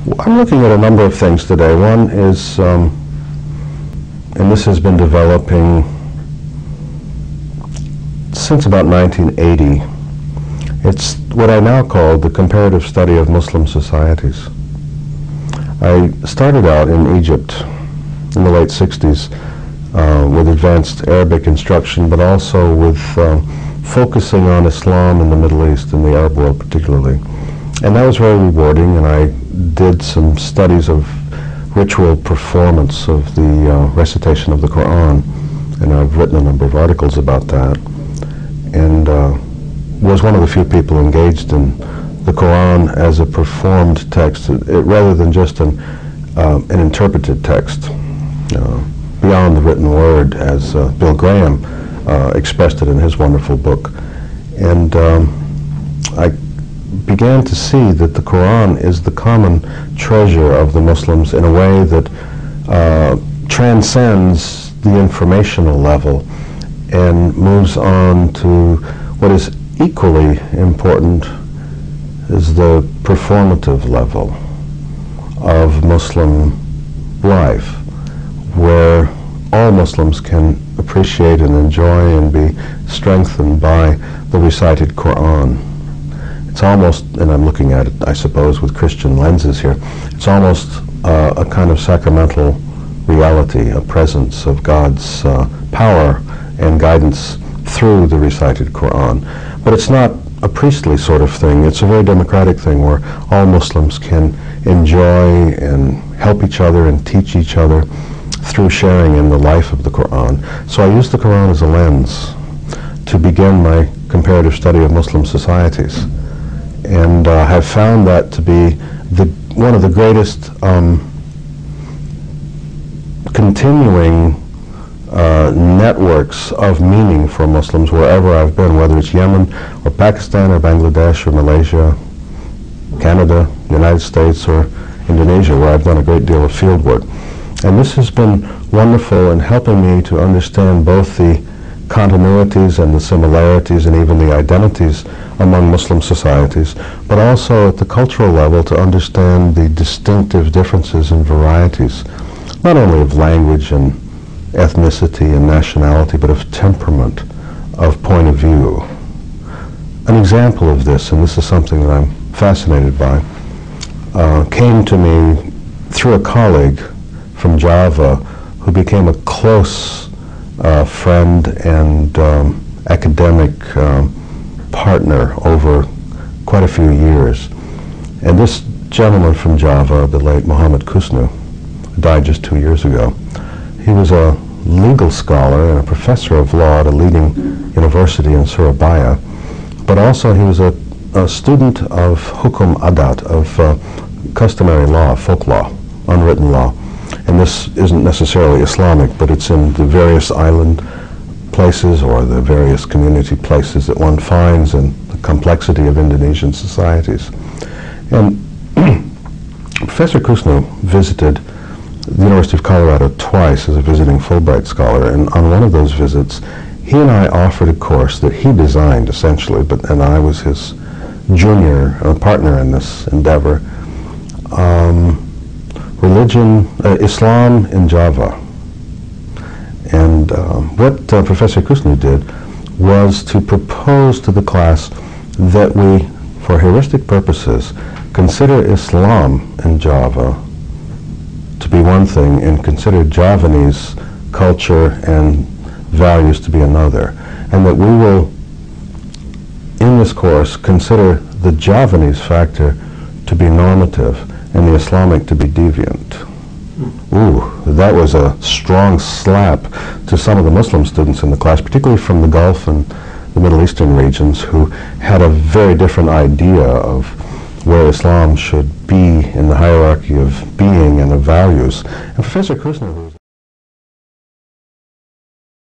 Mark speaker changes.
Speaker 1: I'm looking at a number of things today. One is, and this has been developing since about 1980. It's what I now call the comparative study of Muslim societies. I started out in Egypt in the late 60s with advanced Arabic instruction, but also with focusing on Islam in the Middle East, in the Arab world particularly. And that was very rewarding, and I did some studies of ritual performance of the recitation of the Quran, and I've written a number of articles about that, and was one of the few people engaged in the Quran as a performed text, rather than just an interpreted text, beyond the written word, as Bill Graham expressed it in his wonderful book. And I began to see that the Quran is the common treasure of the Muslims in a way that transcends the informational level and moves on to what is equally important, is the performative level of Muslim life, where all Muslims can appreciate and enjoy and be strengthened by the recited Quran. It's almost, and I'm looking at it, I suppose, with Christian lenses here, it's almost a kind of sacramental reality, a presence of God's power and guidance through the recited Quran. But it's not a priestly sort of thing. It's a very democratic thing where all Muslims can enjoy and help each other and teach each other through sharing in the life of the Quran. So I use the Quran as a lens to begin my comparative study of Muslim societies, and have found that to be one of the greatest continuing networks of meaning for Muslims wherever I've been, whether it's Yemen or Pakistan or Bangladesh or Malaysia, Canada, United States, or Indonesia, where I've done a great deal of field work. And this has been wonderful in helping me to understand both the continuities and the similarities and even the identities among Muslim societies, but also at the cultural level to understand the distinctive differences and varieties, not only of language and ethnicity and nationality, but of temperament, of point of view. An example of this, and this is something that I'm fascinated by, came to me through a colleague from Java who became a close friend and academic partner over quite a few years. And this gentleman from Java, the late Muhammad Kusnu, died just 2 years ago. He was a legal scholar and a professor of law at a leading university in Surabaya, but also he was a student of hukum adat, of customary law, folk law, unwritten law. And this isn't necessarily Islamic, but it's in the various island places or the various community places that one finds in the complexity of Indonesian societies. And Professor Kusnu visited the University of Colorado twice as a visiting Fulbright scholar, and on one of those visits he and I offered a course that he designed essentially, and I was his junior partner in this endeavor. Islam in Java. And what Professor Kusnu did was to propose to the class that we, for heuristic purposes, consider Islam in Java to be one thing and consider Javanese culture and values to be another, and that we will, in this course, consider the Javanese factor to be normative and the Islamic to be deviant. Ooh, that was a strong slap to some of the Muslim students in the class, particularly from the Gulf and the Middle Eastern regions, who had a very different idea of where Islam should be in the hierarchy of being and of values. And Professor Kusnu,